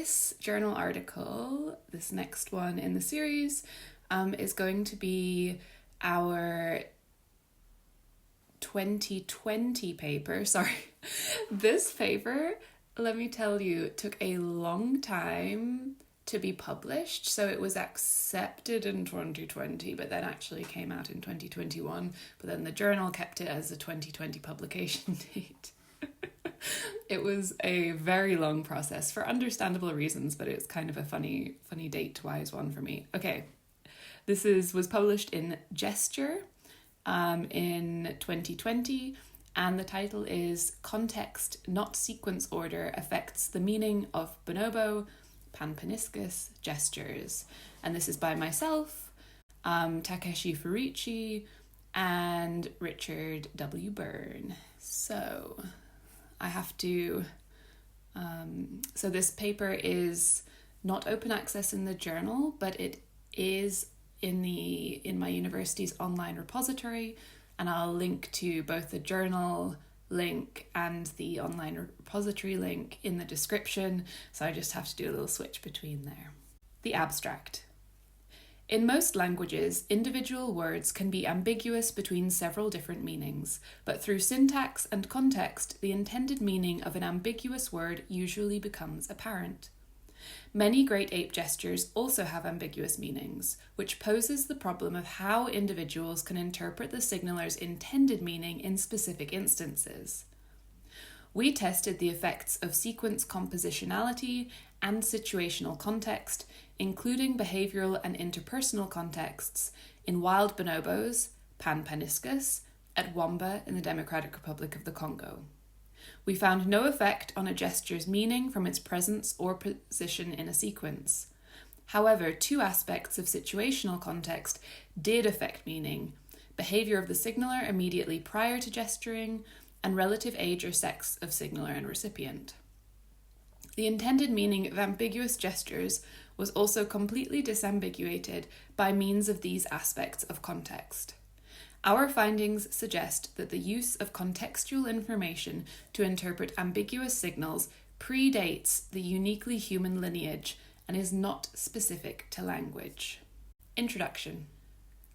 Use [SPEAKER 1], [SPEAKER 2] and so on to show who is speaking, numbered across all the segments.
[SPEAKER 1] this journal article, this next one in the series, is going to be our 2020 paper. Sorry. This paper, let me tell you, took a long time to be published. So it was accepted in 2020, but then actually came out in 2021. But then the journal kept it as a 2020 publication date. It was a very long process for understandable reasons, but it's kind of a funny date-wise one for me. Okay, this was published in Gesture in 2020, and the title is Context, Not Sequence Order Affects the Meaning of Bonobo, Paniscus Gestures. And this is by myself, Takeshi Furuichi, and Richard W. Byrne. So I have to... so this paper is not open access in the journal, but it is in my university's online repository, and I'll link to both the journal link and the online repository link in the description, so I just have to do a little switch between there. The abstract. In most languages, individual words can be ambiguous between several different meanings, but through syntax and context, the intended meaning of an ambiguous word usually becomes apparent. Many great ape gestures also have ambiguous meanings, which poses the problem of how individuals can interpret the signaler's intended meaning in specific instances. We tested the effects of sequence compositionality and situational context, including behavioral and interpersonal contexts, in wild bonobos, paniscus, at Wamba in the Democratic Republic of the Congo. We found no effect on a gesture's meaning from its presence or position in a sequence. However, two aspects of situational context did affect meaning: behavior of the signaler immediately prior to gesturing, and relative age or sex of signaler and recipient. The intended meaning of ambiguous gestures was also completely disambiguated by means of these aspects of context. Our findings suggest that the use of contextual information to interpret ambiguous signals predates the uniquely human lineage and is not specific to language. Introduction.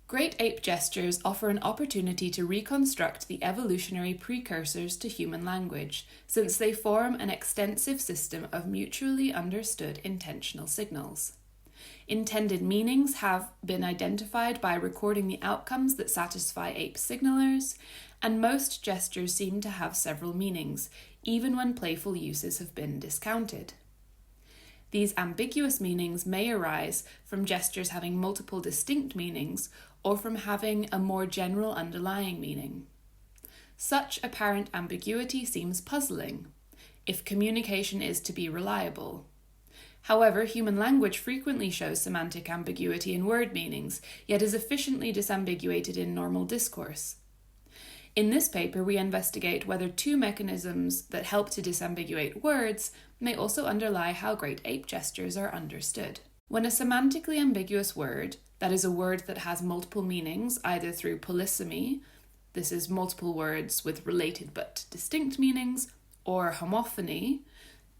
[SPEAKER 1] Great ape gestures offer an opportunity to reconstruct the evolutionary precursors to human language, since they form an extensive system of mutually understood intentional signals. Intended meanings have been identified by recording the outcomes that satisfy ape signalers, and most gestures seem to have several meanings, even when playful uses have been discounted. These ambiguous meanings may arise from gestures having multiple distinct meanings or from having a more general underlying meaning. Such apparent ambiguity seems puzzling, if communication is to be reliable. However, human language frequently shows semantic ambiguity in word meanings, yet is efficiently disambiguated in normal discourse. In this paper, we investigate whether two mechanisms that help to disambiguate words may also underlie how great ape gestures are understood. When a semantically ambiguous word, that is a word that has multiple meanings, either through polysemy, this is multiple words with related but distinct meanings, or homophony,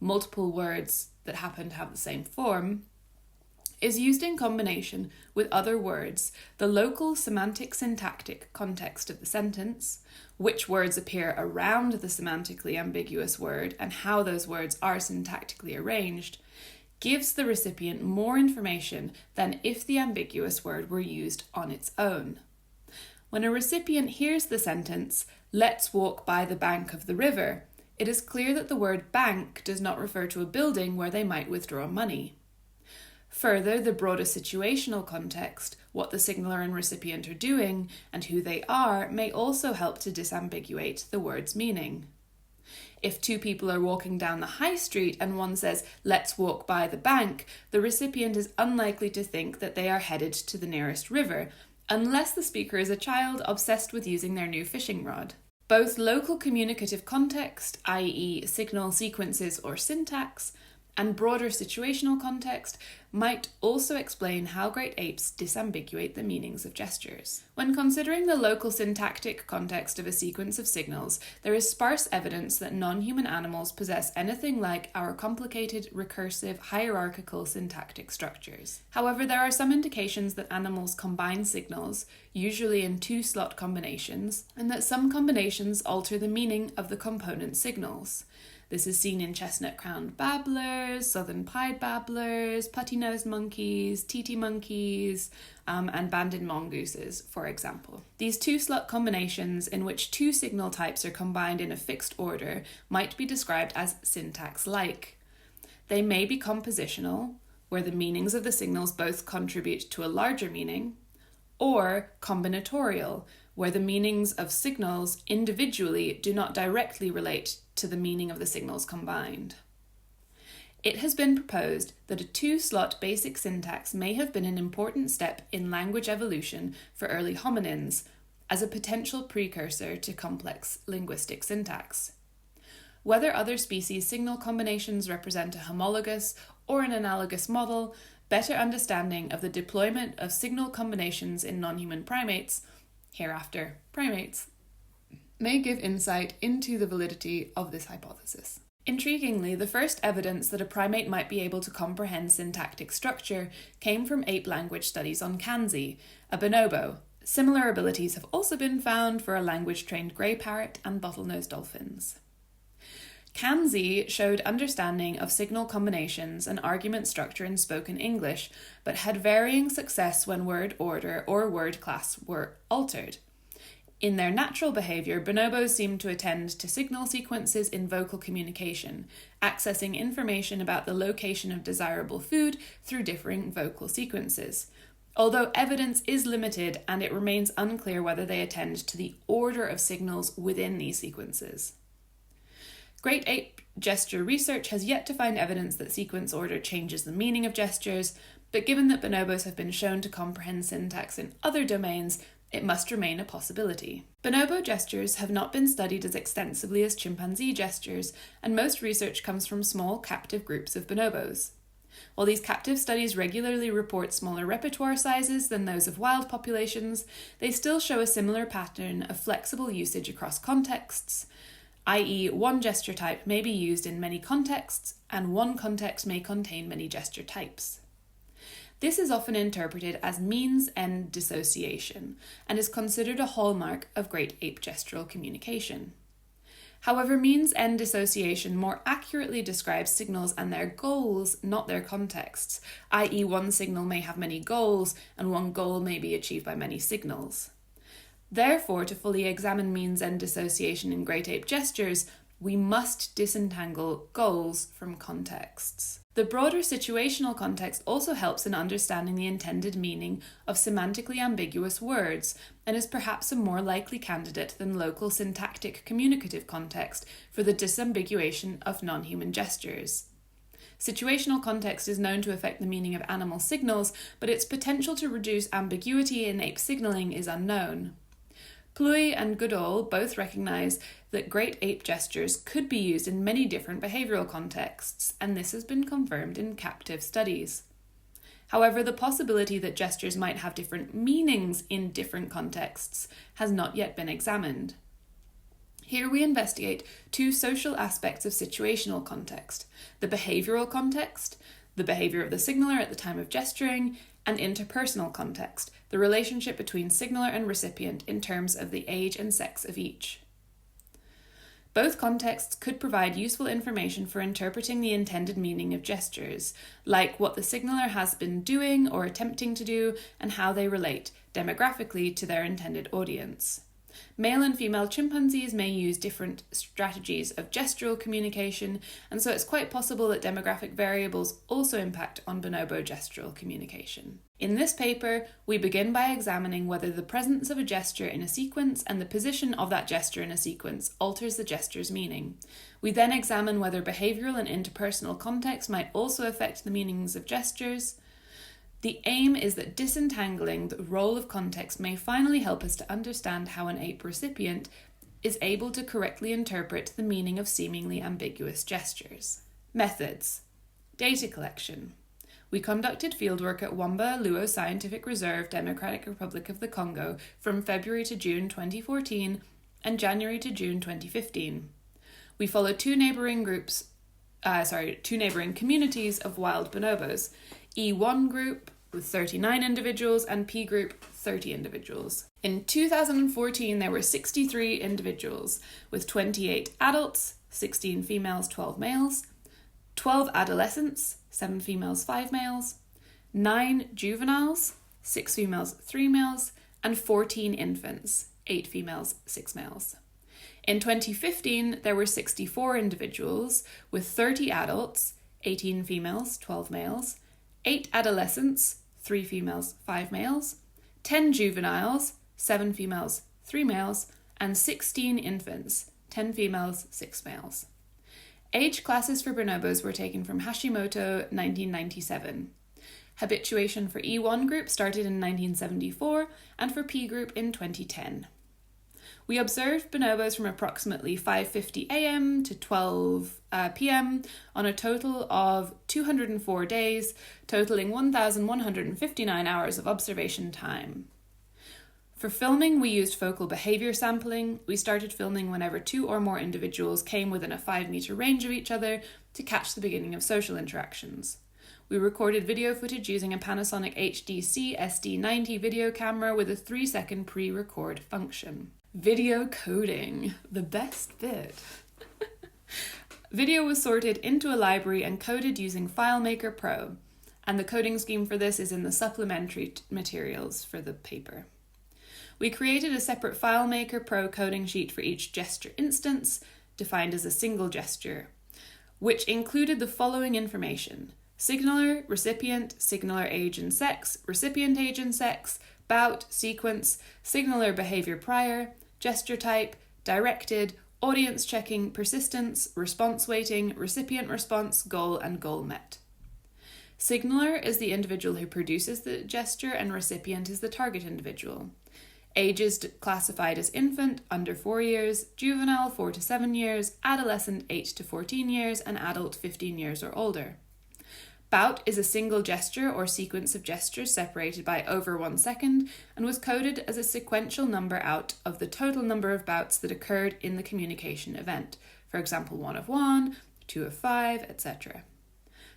[SPEAKER 1] multiple words that happen to have the same form, is used in combination with other words, the local semantic syntactic context of the sentence, which words appear around the semantically ambiguous word, and how those words are syntactically arranged, gives the recipient more information than if the ambiguous word were used on its own. When a recipient hears the sentence, "Let's walk by the bank of the river," it is clear that the word bank does not refer to a building where they might withdraw money. Further, the broader situational context, what the signaler and recipient are doing, and who they are, may also help to disambiguate the word's meaning. If two people are walking down the high street and one says, "Let's walk by the bank," the recipient is unlikely to think that they are headed to the nearest river, unless the speaker is a child obsessed with using their new fishing rod. Both local communicative context, i.e. signal sequences or syntax, and broader situational context might also explain how great apes disambiguate the meanings of gestures. When considering the local syntactic context of a sequence of signals, there is sparse evidence that non-human animals possess anything like our complicated, recursive, hierarchical syntactic structures. However, there are some indications that animals combine signals, usually in 2-slot combinations, and that some combinations alter the meaning of the component signals. This is seen in chestnut-crowned babblers, southern pied babblers, putty-nosed monkeys, titi monkeys, and banded mongooses, for example. These 2-slot combinations in which 2 signal types are combined in a fixed order might be described as syntax-like. They may be compositional, where the meanings of the signals both contribute to a larger meaning, or combinatorial, where the meanings of signals individually do not directly relate to the meaning of the signals combined. It has been proposed that a 2-slot basic syntax may have been an important step in language evolution for early hominins, as a potential precursor to complex linguistic syntax. Whether other species' signal combinations represent a homologous or an analogous model, better understanding of the deployment of signal combinations in non-human primates, hereafter primates, may give insight into the validity of this hypothesis. Intriguingly, the first evidence that a primate might be able to comprehend syntactic structure came from ape language studies on Kanzi, a bonobo. Similar abilities have also been found for a language-trained grey parrot and bottlenose dolphins. Kanzi showed understanding of signal combinations and argument structure in spoken English, but had varying success when word order or word class were altered. In their natural behaviour, bonobos seem to attend to signal sequences in vocal communication, accessing information about the location of desirable food through differing vocal sequences. Although evidence is limited and it remains unclear whether they attend to the order of signals within these sequences. Great ape gesture research has yet to find evidence that sequence order changes the meaning of gestures, but given that bonobos have been shown to comprehend syntax in other domains, it must remain a possibility. Bonobo gestures have not been studied as extensively as chimpanzee gestures, and most research comes from small captive groups of bonobos. While these captive studies regularly report smaller repertoire sizes than those of wild populations, they still show a similar pattern of flexible usage across contexts, i.e., one gesture type may be used in many contexts, and one context may contain many gesture types. This is often interpreted as means-end dissociation, and is considered a hallmark of great ape gestural communication. However, means-end dissociation more accurately describes signals and their goals, not their contexts, i.e., one signal may have many goals, and one goal may be achieved by many signals. Therefore, to fully examine means-end dissociation in great ape gestures, we must disentangle goals from contexts. The broader situational context also helps in understanding the intended meaning of semantically ambiguous words, and is perhaps a more likely candidate than local syntactic communicative context for the disambiguation of non-human gestures. Situational context is known to affect the meaning of animal signals, but its potential to reduce ambiguity in ape signaling is unknown. Pluy and Goodall both recognise that great ape gestures could be used in many different behavioural contexts, and this has been confirmed in captive studies. However, the possibility that gestures might have different meanings in different contexts has not yet been examined. Here we investigate 2 social aspects of situational context: the behavioural context, the behaviour of the signaller at the time of gesturing, and interpersonal context, the relationship between signaller and recipient in terms of the age and sex of each. Both contexts could provide useful information for interpreting the intended meaning of gestures, like what the signaller has been doing or attempting to do, and how they relate demographically to their intended audience. Male and female chimpanzees may use different strategies of gestural communication, and so it's quite possible that demographic variables also impact on bonobo gestural communication. In this paper, we begin by examining whether the presence of a gesture in a sequence and the position of that gesture in a sequence alters the gesture's meaning. We then examine whether behavioural and interpersonal context might also affect the meanings of gestures. The aim is that disentangling the role of context may finally help us to understand how an ape recipient is able to correctly interpret the meaning of seemingly ambiguous gestures. Methods. Data collection. We conducted fieldwork at Wamba Luo Scientific Reserve, Democratic Republic of the Congo from February to June 2014 and January to June 2015. We followed two neighbouring communities of wild bonobos, E1 group with 39 individuals and P group 30 individuals. In 2014, there were 63 individuals with 28 adults, 16 females, 12 males, 12 adolescents, 7 females, 5 males, 9 juveniles, 6 females, 3 males, and 14 infants, 8 females, 6 males. In 2015, there were 64 individuals with 30 adults, 18 females, 12 males, 8 adolescents, 3 females, 5 males, 10 juveniles, 7 females, 3 males, and 16 infants, 10 females, 6 males. Age classes for bonobos were taken from Hashimoto 1997. Habituation for E1 group started in 1974 and for P group in 2010. We observed bonobos from approximately 5:50 a.m. to 12 p.m. on a total of 204 days, totaling 1,159 hours of observation time. For filming, we used focal behaviour sampling. We started filming whenever 2 or more individuals came within a 5-metre range of each other to catch the beginning of social interactions. We recorded video footage using a Panasonic HDC SD90 video camera with a 3-second pre-record function. Video coding, the best bit. Video was sorted into a library and coded using FileMaker Pro, and the coding scheme for this is in the supplementary materials for the paper. We created a separate FileMaker Pro coding sheet for each gesture instance, defined as a single gesture, which included the following information: signaler, recipient, signaler age and sex, recipient age and sex, bout, sequence, signaler behavior prior, gesture type, directed, audience checking, persistence, response waiting, recipient response, goal, and goal met. Signaler is the individual who produces the gesture and recipient is the target individual. Age is classified as infant, under 4 years, juvenile, 4 to 7 years, adolescent, 8 to 14 years, and adult, 15 years or older. Bout is a single gesture or sequence of gestures separated by over 1 second and was coded as a sequential number out of the total number of bouts that occurred in the communication event, for example 1 of 1, 2 of 5, etc.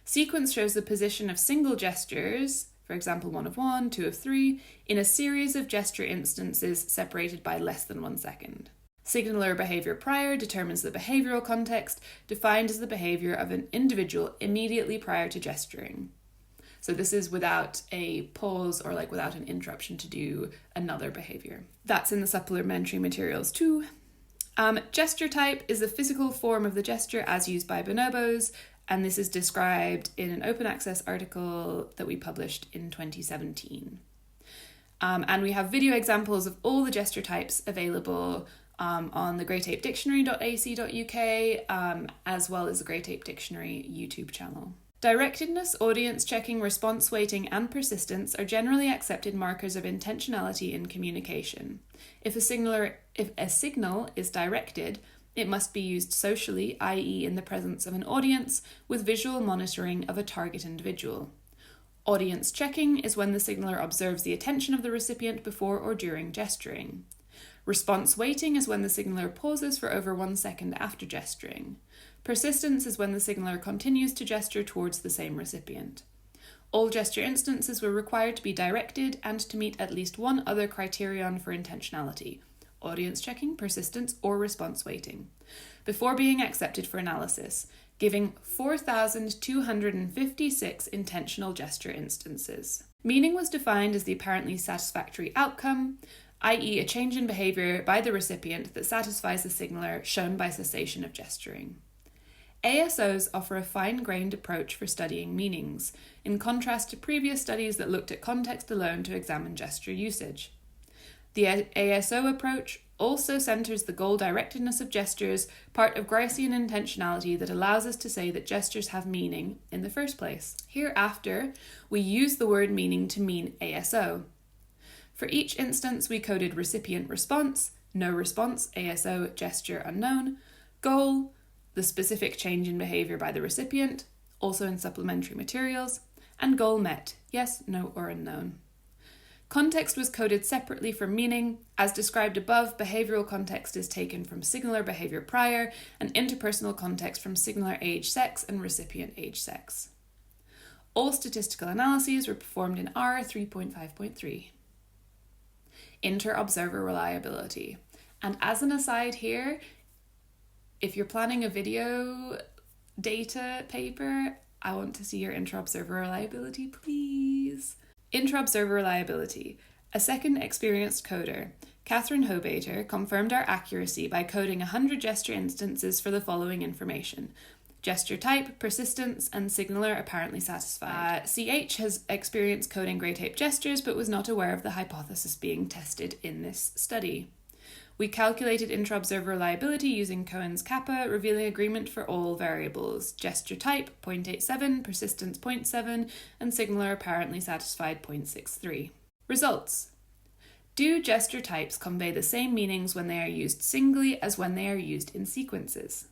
[SPEAKER 1] Sequence shows the position of single gestures, for example 1 of 1, 2 of 3, in a series of gesture instances separated by less than 1 second. Signaler behavior prior determines the behavioral context, defined as the behavior of an individual immediately prior to gesturing. So this is without a pause or without an interruption to do another behavior. That's in the supplementary materials too. Gesture type is the physical form of the gesture as used by bonobos, and this is described in an open access article that we published in 2017. And we have video examples of all the gesture types available on the greatapedictionary.ac.uk, as well as the Great Ape Dictionary YouTube channel. Directedness, audience checking, response waiting, and persistence are generally accepted markers of intentionality in communication. If a signal is directed, it must be used socially, i.e. in the presence of an audience, with visual monitoring of a target individual. Audience checking is when the signaler observes the attention of the recipient before or during gesturing. Response waiting is when the signaler pauses for over 1 second after gesturing. Persistence is when the signaler continues to gesture towards the same recipient. All gesture instances were required to be directed and to meet at least one other criterion for intentionality: audience checking, persistence, or response waiting, before being accepted for analysis, giving 4,256 intentional gesture instances. Meaning was defined as the apparently satisfactory outcome, i.e. a change in behaviour by the recipient that satisfies the signaler shown by cessation of gesturing. ASOs offer a fine-grained approach for studying meanings, in contrast to previous studies that looked at context alone to examine gesture usage. The ASO approach also centres the goal-directedness of gestures, part of Gricean intentionality that allows us to say that gestures have meaning in the first place. Hereafter, we use the word meaning to mean ASO. For each instance, we coded recipient response, no response, ASO, gesture unknown, goal, the specific change in behaviour by the recipient, also in supplementary materials, and goal met, yes, no, or unknown. Context was coded separately from meaning. As described above, behavioural context is taken from signaler behaviour prior, and interpersonal context from signaler age sex and recipient age sex. All statistical analyses were performed in R 3.5.3. Inter-observer reliability. And as an aside here, if you're planning a video data paper, I want to see your inter-observer reliability, please. Inter-observer reliability. A second experienced coder, Catherine Hobater, confirmed our accuracy by coding 100 gesture instances for the following information: gesture type, persistence, and signaler apparently satisfied. CH has experienced coding grey tape gestures but was not aware of the hypothesis being tested in this study. We calculated inter-observer reliability using Cohen's kappa, revealing agreement for all variables: gesture type 0.87, persistence 0.7, and signaler apparently satisfied 0.63. Results. Do gesture types convey the same meanings when they are used singly as when they are used in sequences?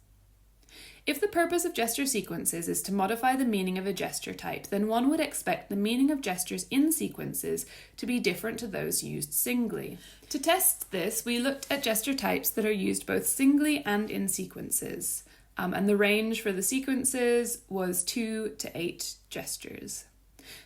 [SPEAKER 1] If the purpose of gesture sequences is to modify the meaning of a gesture type, then one would expect the meaning of gestures in sequences to be different to those used singly. To test this, we looked at gesture types that are used both singly and in sequences, and the range for the sequences was 2 to 8 gestures.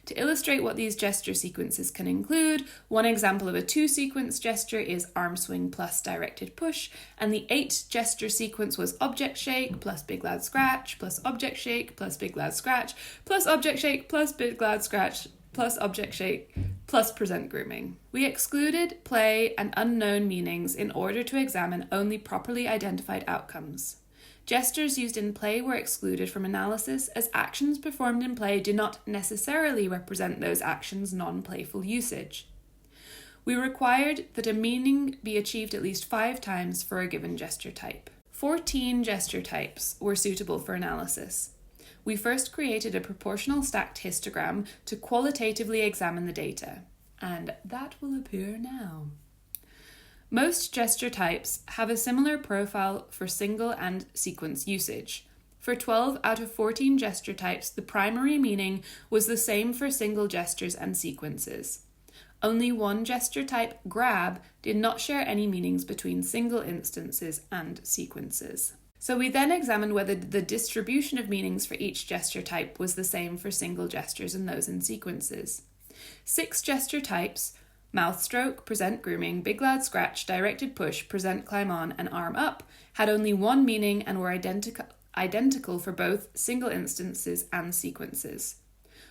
[SPEAKER 1] To illustrate what these gesture sequences can include, one example of a 2-sequence gesture is arm swing plus directed push, and the 8 gesture sequence was object shake plus big loud scratch plus object shake plus big loud scratch plus object shake plus big loud scratch plus object shake plus present grooming. We excluded play and unknown meanings in order to examine only properly identified outcomes. Gestures used in play were excluded from analysis as actions performed in play do not necessarily represent those actions' non-playful usage. We required that a meaning be achieved at least 5 times for a given gesture type. 14 gesture types were suitable for analysis. We first created a proportional stacked histogram to qualitatively examine the data, and that will appear now. Most gesture types have a similar profile for single and sequence usage. For 12 out of 14 gesture types, the primary meaning was the same for single gestures and sequences. Only one gesture type, grab, did not share any meanings between single instances and sequences. So we then examined whether the distribution of meanings for each gesture type was the same for single gestures and those in sequences. 6 gesture types, mouth stroke, present grooming, big loud scratch, directed push, present climb on, and arm up, had only one meaning and were identical for both single instances and sequences.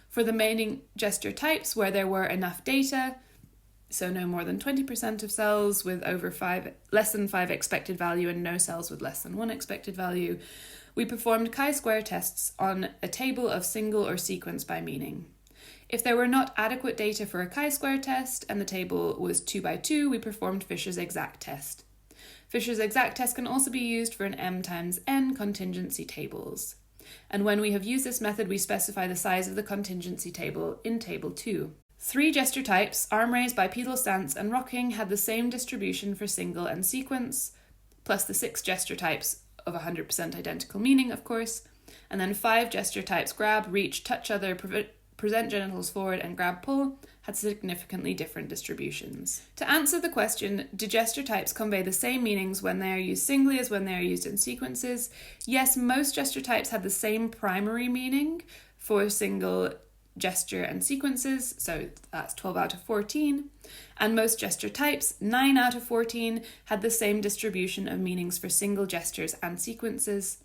[SPEAKER 1] For the remaining gesture types where there were enough data, so no more than 20% of cells with less than 5 expected value and no cells with less than 1 expected value, we performed chi-square tests on a table of single or sequence by meaning. If there were not adequate data for a chi-square test and the table was 2 by 2, we performed Fisher's exact test. Fisher's exact test can also be used for an m times n contingency tables. And when we have used this method, we specify the size of the contingency table in table 2. 3 gesture types, arm raise, bipedal stance, and rocking, had the same distribution for single and sequence, plus the 6 gesture types of 100% identical meaning, of course, and then 5 gesture types, grab, reach, touch other, present genitals forward, and grab pull, had significantly different distributions. To answer the question, do gesture types convey the same meanings when they are used singly as when they are used in sequences? Yes, most gesture types had the same primary meaning for single gesture and sequences, so that's 12 out of 14, and most gesture types, 9 out of 14, had the same distribution of meanings for single gestures and sequences.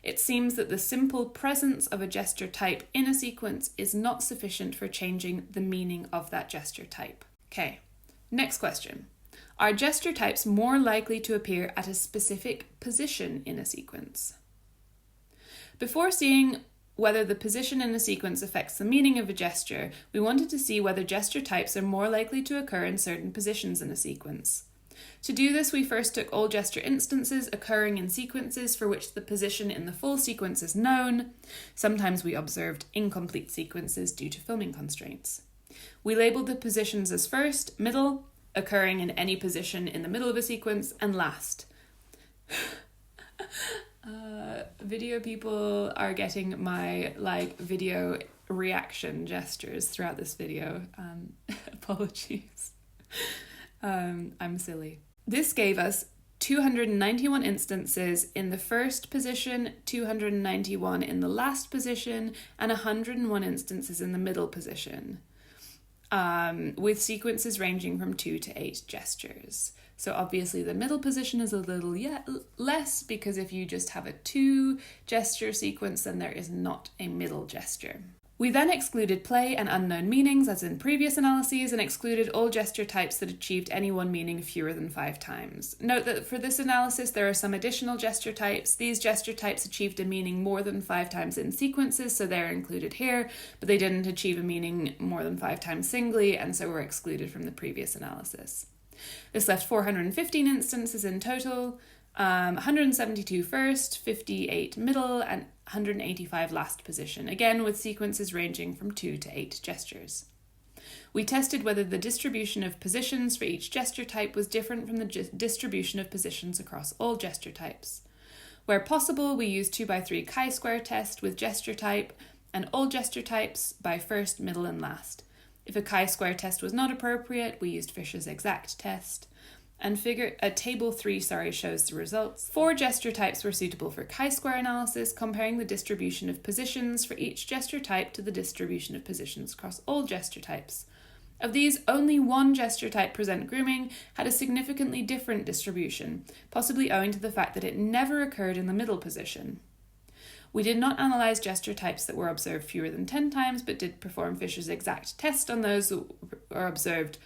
[SPEAKER 1] It seems that the simple presence of a gesture type in a sequence is not sufficient for changing the meaning of that gesture type. Okay, next question. Are gesture types more likely to appear at a specific position in a sequence? Before seeing whether the position in a sequence affects the meaning of a gesture, we wanted to see whether gesture types are more likely to occur in certain positions in a sequence. To do this, we first took all gesture instances occurring in sequences for which the position in the full sequence is known. Sometimes we observed incomplete sequences due to filming constraints. We labeled the positions as first, middle, occurring in any position in the middle of a sequence, and last. Video people are getting my video reaction gestures throughout this video. Apologies. I'm silly. This gave us 291 instances in the first position, 291 in the last position, and 101 instances in the middle position, with sequences ranging from 2 to 8 gestures. So obviously the middle position is a little less, because if you just have a 2 gesture sequence, then there is not a middle gesture. We then excluded play and unknown meanings, as in previous analyses, and excluded all gesture types that achieved any one meaning fewer than 5 times. Note that for this analysis, there are some additional gesture types. These gesture types achieved a meaning more than 5 times in sequences, so they're included here, but they didn't achieve a meaning more than 5 times singly, and so were excluded from the previous analysis. This left 415 instances in total, 172 first, 58 middle, and 185 last position, again with sequences ranging from 2 to 8 gestures. We tested whether the distribution of positions for each gesture type was different from the distribution of positions across all gesture types. Where possible, we used 2x3 chi-square test with gesture type and all gesture types by first, middle, and last. If a chi-square test was not appropriate, we used Fisher's exact test. And table 3 shows the results. 4 gesture types were suitable for chi-square analysis, comparing the distribution of positions for each gesture type to the distribution of positions across all gesture types. Of these, only 1 gesture type, present grooming, had a significantly different distribution, possibly owing to the fact that it never occurred in the middle position. We did not analyse gesture types that were observed fewer than 10 times, but did perform Fisher's exact test on those that were observed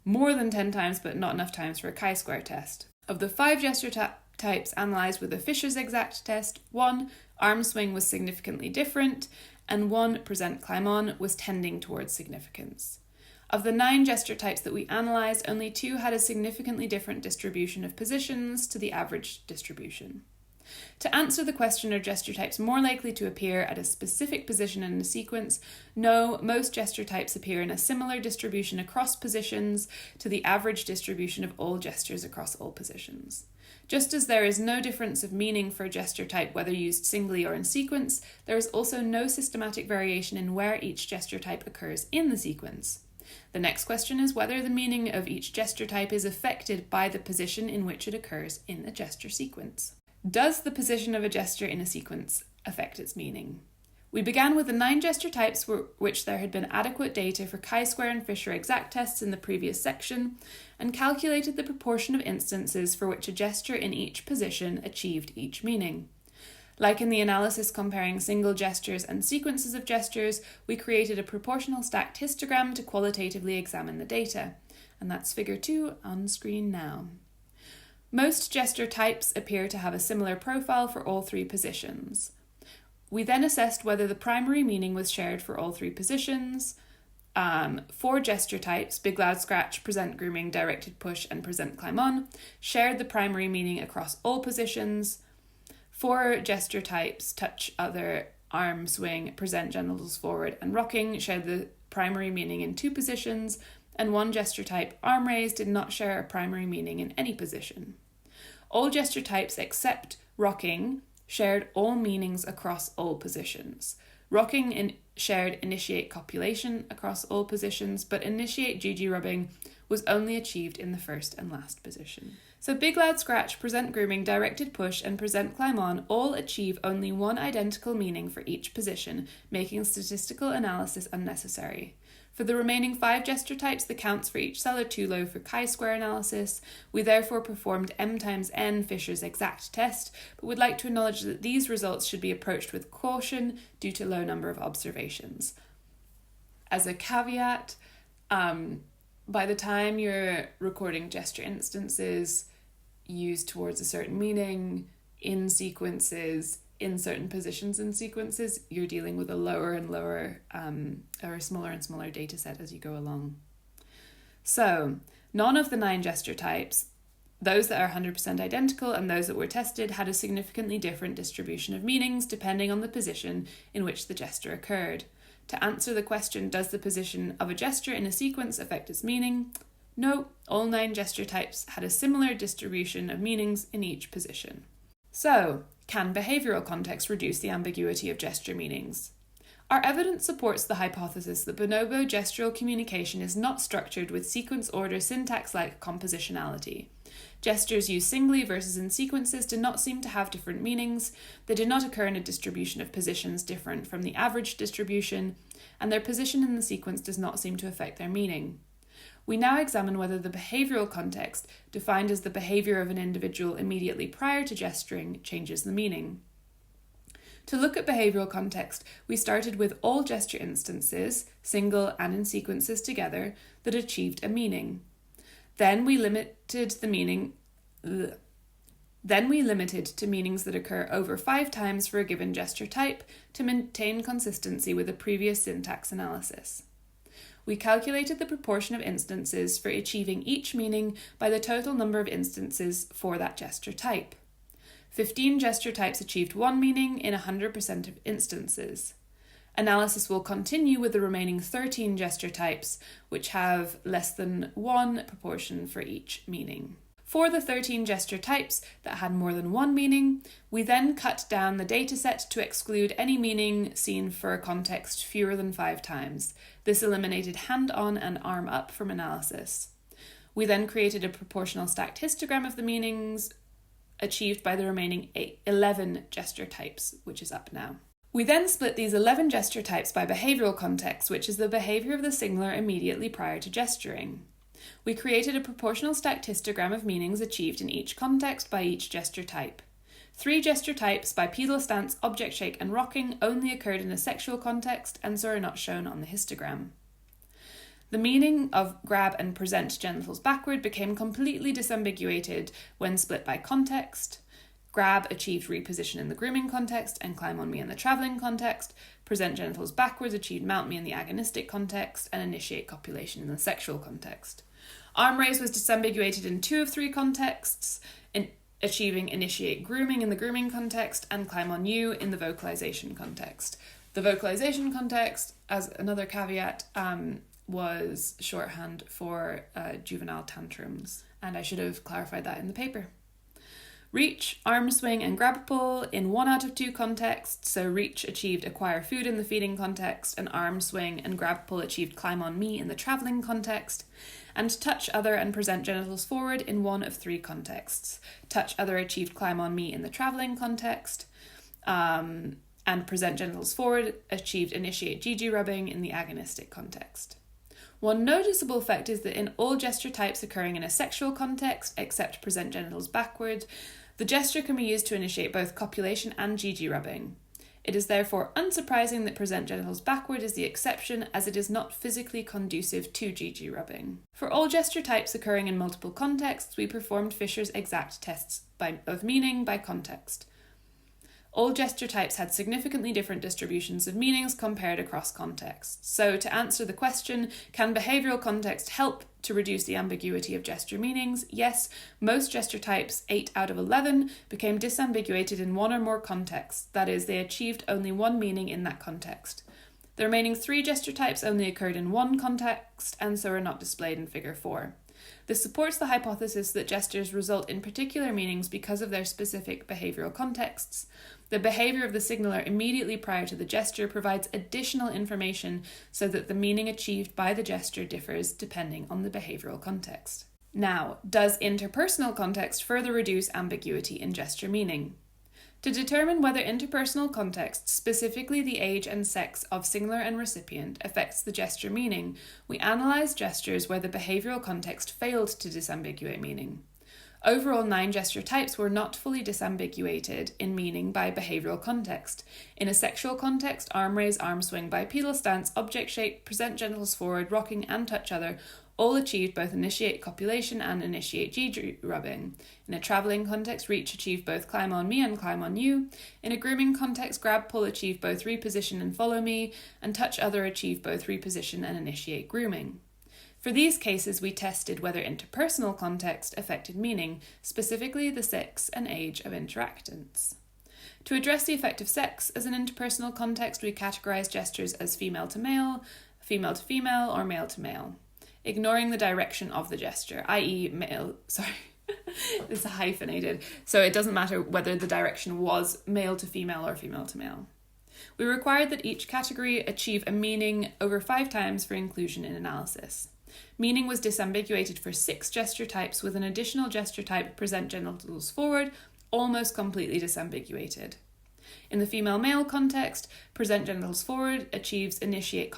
[SPEAKER 1] more than 10 times, but not enough times for a chi-square test. Of the 5 gesture types analysed with a Fisher's exact test, 1, arm swing, was significantly different, and 1, present climb on, was tending towards significance. Of the 9 gesture types that we analysed, only 2 had a significantly different distribution of positions to the average distribution. To answer the question, are gesture types more likely to appear at a specific position in a sequence? No, most gesture types appear in a similar distribution across positions to the average distribution of all gestures across all positions. Just as there is no difference of meaning for a gesture type whether used singly or in sequence, there is also no systematic variation in where each gesture type occurs in the sequence. The next question is whether the meaning of each gesture type is affected by the position in which it occurs in the gesture sequence. Does the position of a gesture in a sequence affect its meaning? We began with the 9 gesture types for which there had been adequate data for chi-square and Fisher exact tests in the previous section, and calculated the proportion of instances for which a gesture in each position achieved each meaning. Like in the analysis comparing single gestures and sequences of gestures, we created a proportional stacked histogram to qualitatively examine the data, and that's figure 2 on screen now. Most gesture types appear to have a similar profile for all 3 positions. We then assessed whether the primary meaning was shared for all 3 positions. 4 gesture types, big loud scratch, present grooming, directed push, and present climb on, shared the primary meaning across all positions. 4 gesture types, touch, other, arm swing, present genitals forward, and rocking, shared the primary meaning in 2 positions, and 1 gesture type, arm raise, did not share a primary meaning in any position. All gesture types except rocking shared all meanings across all positions. Rocking shared initiate copulation across all positions, but initiate GG rubbing was only achieved in the first and last position. So big loud scratch, present grooming, directed push, and present climb on all achieve only 1 identical meaning for each position, making statistical analysis unnecessary. For the remaining 5 gesture types, the counts for each cell are too low for chi-square analysis. We therefore performed m times n Fisher's exact test, but would like to acknowledge that these results should be approached with caution due to low number of observations. As a caveat, by the time you're recording gesture instances used towards a certain meaning in sequences, in certain positions in sequences, you're dealing with a lower and lower or a smaller and smaller data set as you go along. So none of the 9 gesture types, those that are 100% identical and those that were tested, had a significantly different distribution of meanings depending on the position in which the gesture occurred. To answer the question, does the position of a gesture in a sequence affect its meaning? No, all 9 gesture types had a similar distribution of meanings in each position. So, Can behavioural context reduce the ambiguity of gesture meanings? Our evidence supports the hypothesis that bonobo gestural communication is not structured with sequence order syntax-like compositionality. Gestures used singly versus in sequences do not seem to have different meanings, they do not occur in a distribution of positions different from the average distribution, and their position in the sequence does not seem to affect their meaning. We now examine whether the behavioural context, defined as the behaviour of an individual immediately prior to gesturing, changes the meaning. To look at behavioural context, we started with all gesture instances, single and in sequences together, that achieved a meaning. Then we limited to meanings that occur over 5 times for a given gesture type to maintain consistency with a previous syntax analysis. We calculated the proportion of instances for achieving each meaning by the total number of instances for that gesture type. 15 gesture types achieved one meaning in 100% of instances. Analysis will continue with the remaining 13 gesture types, which have less than 1 proportion for each meaning. For the 13 gesture types that had more than one meaning, we then cut down the dataset to exclude any meaning seen for a context fewer than 5 times. This eliminated hand-on and arm-up from analysis. We then created a proportional stacked histogram of the meanings achieved by the remaining 11 gesture types, which is up now. We then split these 11 gesture types by behavioural context, which is the behaviour of the signaler immediately prior to gesturing. We created a proportional stacked histogram of meanings achieved in each context by each gesture type. 3 gesture types, bipedal stance, object shake and rocking, only occurred in a sexual context and so are not shown on the histogram. The meaning of grab and present genitals backward became completely disambiguated when split by context. Grab achieved reposition in the grooming context and climb on me in the travelling context. Present genitals backwards achieved mount me in the agonistic context and initiate copulation in the sexual context. Arm raise was disambiguated in 2 of 3 contexts, achieving initiate grooming in the grooming context and climb on you in the vocalization context. The vocalization context, as another caveat, was shorthand for juvenile tantrums, and I should have clarified that in the paper. Reach, arm swing and grab pull in 1 out of 2 contexts, so reach achieved acquire food in the feeding context, and arm swing and grab pull achieved climb on me in the travelling context, and touch other and present genitals forward in 1 of 3 contexts. Touch other achieved climb on me in the travelling context, and present genitals forward achieved initiate GG rubbing in the agonistic context. One noticeable effect is that in all gesture types occurring in a sexual context, except present genitals backward, the gesture can be used to initiate both copulation and GG rubbing. It is therefore unsurprising that present genitals backward is the exception, as it is not physically conducive to GG rubbing. For all gesture types occurring in multiple contexts, we performed Fisher's exact tests of meaning by context. All gesture types had significantly different distributions of meanings compared across contexts. So to answer the question, can behavioural context help to reduce the ambiguity of gesture meanings? Yes, most gesture types, 8 out of 11, became disambiguated in 1 or more contexts, that is, they achieved only 1 meaning in that context. The remaining 3 gesture types only occurred in 1 context and so are not displayed in Figure 4. This supports the hypothesis that gestures result in particular meanings because of their specific behavioural contexts. The behaviour of the signaler immediately prior to the gesture provides additional information so that the meaning achieved by the gesture differs depending on the behavioural context. Now, does interpersonal context further reduce ambiguity in gesture meaning? To determine whether interpersonal context, specifically the age and sex of signaler and recipient, affects the gesture meaning, we analysed gestures where the behavioural context failed to disambiguate meaning. Overall, 9 gesture types were not fully disambiguated in meaning by behavioural context. In a sexual context, arm raise, arm swing, bipedal stance, object shape, present genitals forward, rocking and touch other all achieved both initiate copulation and initiate GG rubbing. In a travelling context, reach achieved both climb on me and climb on you. In a grooming context, grab pull achieved both reposition and follow me, and touch other achieved both reposition and initiate grooming. For these cases, we tested whether interpersonal context affected meaning, specifically the sex and age of interactants. To address the effect of sex as an interpersonal context, we categorized gestures as female to female, or male to male, ignoring the direction of the gesture, i.e. It's hyphenated, so it doesn't matter whether the direction was male to female or female to male. We required that each category achieve a meaning over 5 times for inclusion in analysis. Meaning was disambiguated for 6 gesture types, with an additional gesture type, present genitals forward, almost completely disambiguated. In the female-male context, present genitals forward achieves initiate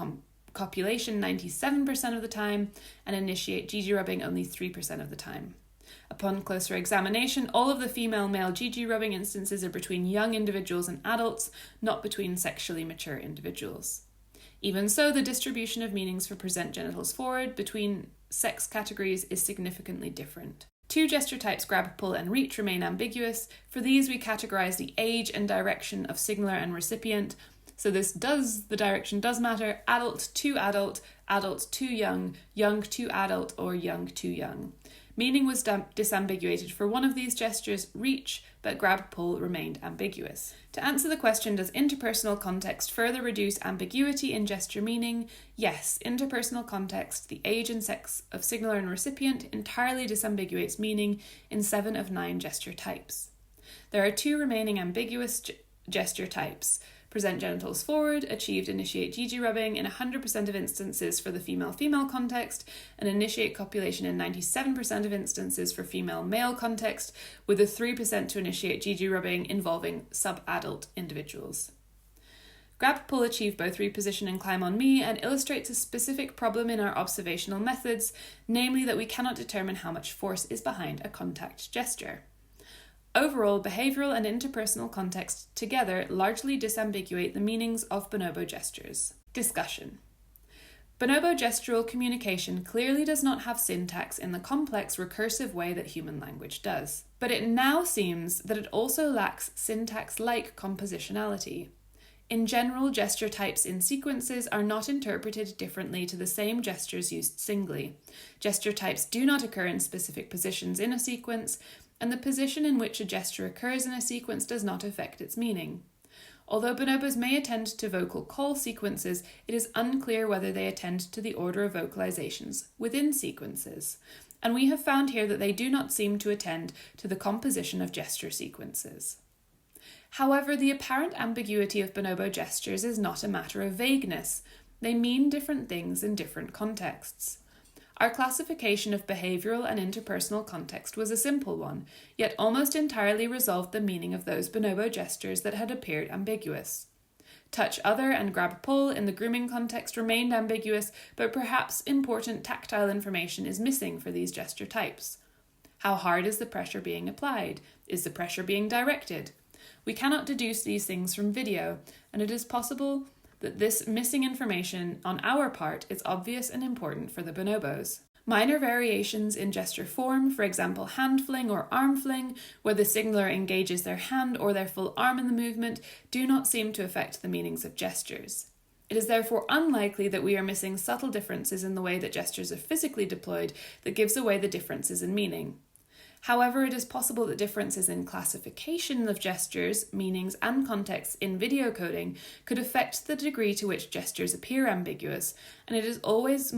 [SPEAKER 1] copulation 97% of the time and initiate GG rubbing only 3% of the time. Upon closer examination, all of the female-male GG rubbing instances are between young individuals and adults, not between sexually mature individuals. Even so, the distribution of meanings for present genitals forward between sex categories is significantly different. 2 gesture types, grab, pull, and reach, remain ambiguous. For these, we categorize the age and direction of signaler and recipient. So the direction does matter: adult to adult, adult to young, young to adult, or young to young. Meaning was disambiguated for one of these gestures, reach, but grab, pull remained ambiguous. To answer the question, does interpersonal context further reduce ambiguity in gesture meaning? Yes, interpersonal context, the age and sex of signaler and recipient, entirely disambiguates meaning in 7 of 9 gesture types. There are 2 remaining ambiguous gesture types. Present genitals forward achieved initiate GG rubbing in 100% of instances for the female-female context, and initiate copulation in 97% of instances for female-male context, with a 3% to initiate GG rubbing involving sub-adult individuals. Grab pull achieve both reposition and climb on me, and illustrates a specific problem in our observational methods, namely that we cannot determine how much force is behind a contact gesture. Overall, behavioural and interpersonal context together largely disambiguate the meanings of bonobo gestures. Discussion. Bonobo gestural communication clearly does not have syntax in the complex recursive way that human language does, but it now seems that it also lacks syntax-like compositionality. In general, gesture types in sequences are not interpreted differently to the same gestures used singly. Gesture types do not occur in specific positions in a sequence, and the position in which a gesture occurs in a sequence does not affect its meaning. Although bonobos may attend to vocal call sequences, it is unclear whether they attend to the order of vocalizations within sequences, and we have found here that they do not seem to attend to the composition of gesture sequences. However, the apparent ambiguity of bonobo gestures is not a matter of vagueness. They mean different things in different contexts. Our classification of behavioural and interpersonal context was a simple one, yet almost entirely resolved the meaning of those bonobo gestures that had appeared ambiguous. Touch other and grab pull in the grooming context remained ambiguous, but perhaps important tactile information is missing for these gesture types. How hard is the pressure being applied? Is the pressure being directed? We cannot deduce these things from video, and it is possible that this missing information on our part is obvious and important for the bonobos. Minor variations in gesture form, for example hand fling or arm fling, where the signaler engages their hand or their full arm in the movement, do not seem to affect the meanings of gestures. It is therefore unlikely that we are missing subtle differences in the way that gestures are physically deployed that gives away the differences in meaning. However, it is possible that differences in classification of gestures, meanings, and contexts in video coding could affect the degree to which gestures appear ambiguous, and it is always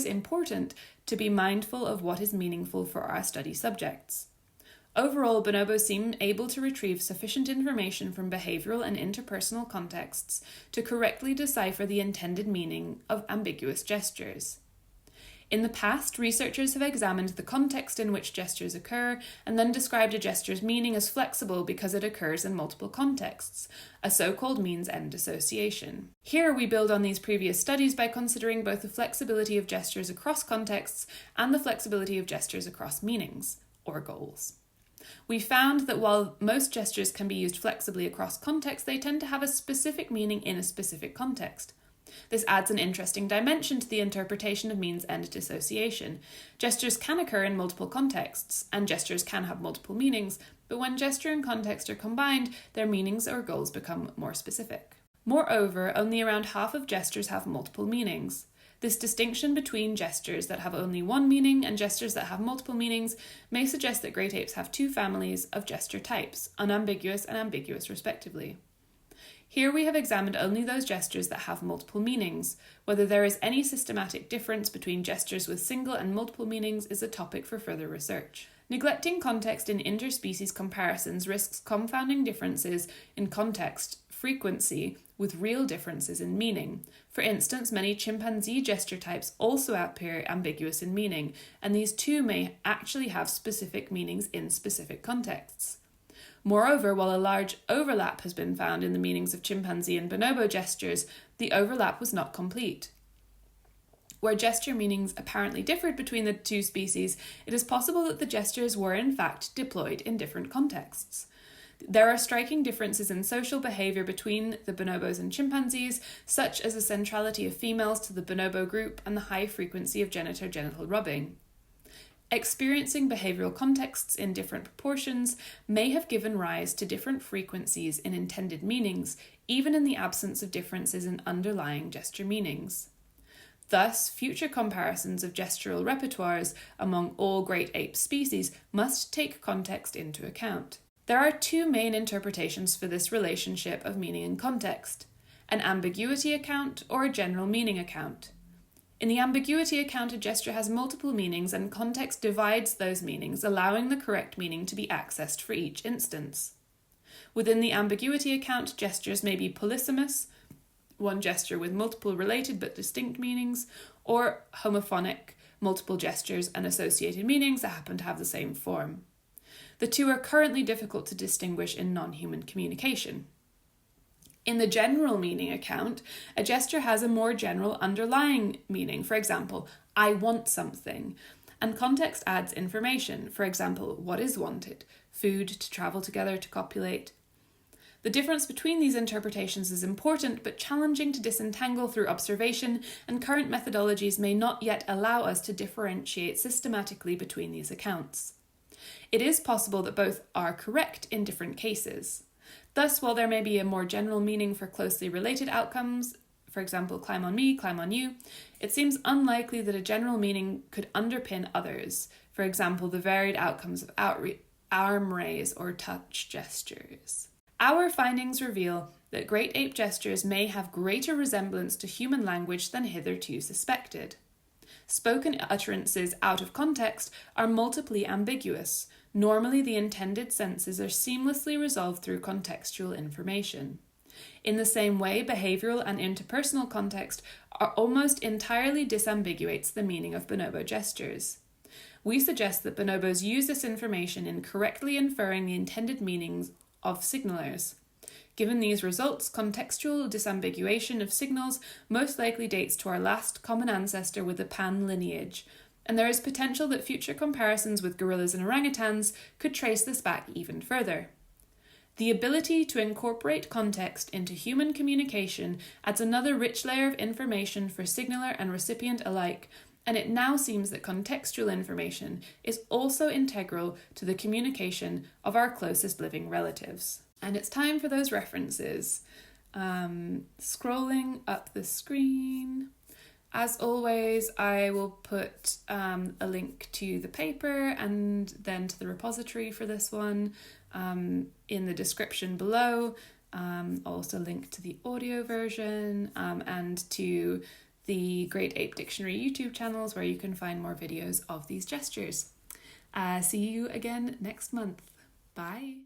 [SPEAKER 1] important to be mindful of what is meaningful for our study subjects. Overall, bonobos seem able to retrieve sufficient information from behavioural and interpersonal contexts to correctly decipher the intended meaning of ambiguous gestures. In the past, researchers have examined the context in which gestures occur and then described a gesture's meaning as flexible because it occurs in multiple contexts, a so-called means-end association. Here we build on these previous studies by considering both the flexibility of gestures across contexts and the flexibility of gestures across meanings, or goals. We found that while most gestures can be used flexibly across contexts, they tend to have a specific meaning in a specific context. This adds an interesting dimension to the interpretation of means-end dissociation. Gestures can occur in multiple contexts, and gestures can have multiple meanings, but when gesture and context are combined, their meanings or goals become more specific. Moreover, only around half of gestures have multiple meanings. This distinction between gestures that have only one meaning and gestures that have multiple meanings may suggest that great apes have 2 families of gesture types, unambiguous and ambiguous respectively. Here we have examined only those gestures that have multiple meanings. Whether there is any systematic difference between gestures with single and multiple meanings is a topic for further research. Neglecting context in interspecies comparisons risks confounding differences in context frequency with real differences in meaning. For instance, many chimpanzee gesture types also appear ambiguous in meaning, and these too may actually have specific meanings in specific contexts. Moreover, while a large overlap has been found in the meanings of chimpanzee and bonobo gestures, the overlap was not complete. Where gesture meanings apparently differed between the two species, it is possible that the gestures were in fact deployed in different contexts. There are striking differences in social behaviour between the bonobos and chimpanzees, such as the centrality of females to the bonobo group and the high frequency of genital rubbing. Experiencing behavioural contexts in different proportions may have given rise to different frequencies in intended meanings, even in the absence of differences in underlying gesture meanings. Thus, future comparisons of gestural repertoires among all great ape species must take context into account. There are two main interpretations for this relationship of meaning and context: an ambiguity account or a general meaning account. In the ambiguity account, a gesture has multiple meanings and context divides those meanings, allowing the correct meaning to be accessed for each instance. Within the ambiguity account, gestures may be polysemous, one gesture with multiple related but distinct meanings, or homophonic, multiple gestures and associated meanings that happen to have the same form. The two are currently difficult to distinguish in non-human communication. In the general meaning account, a gesture has a more general underlying meaning. For example, I want something. And context adds information. For example, what is wanted? Food, to travel together, to copulate. The difference between these interpretations is important but challenging to disentangle through observation, and current methodologies may not yet allow us to differentiate systematically between these accounts. It is possible that both are correct in different cases. Thus, while there may be a more general meaning for closely related outcomes, for example, climb on me, climb on you, it seems unlikely that a general meaning could underpin others, for example, the varied outcomes of arm raise or touch gestures. Our findings reveal that great ape gestures may have greater resemblance to human language than hitherto suspected. Spoken utterances out of context are multiply ambiguous. Normally, the intended senses are seamlessly resolved through contextual information. In the same way, behavioural and interpersonal context are almost entirely disambiguates the meaning of bonobo gestures. We suggest that bonobos use this information in correctly inferring the intended meanings of signalers. Given these results, contextual disambiguation of signals most likely dates to our last common ancestor with the Pan lineage, and there is potential that future comparisons with gorillas and orangutans could trace this back even further. The ability to incorporate context into human communication adds another rich layer of information for signaler and recipient alike, and it now seems that contextual information is also integral to the communication of our closest living relatives. And it's time for those references. Scrolling up the screen. As always, I will put a link to the paper and then to the repository for this one in the description below. Also link to the audio version and to the Great Ape Dictionary YouTube channels where you can find more videos of these gestures. See you again next month. Bye.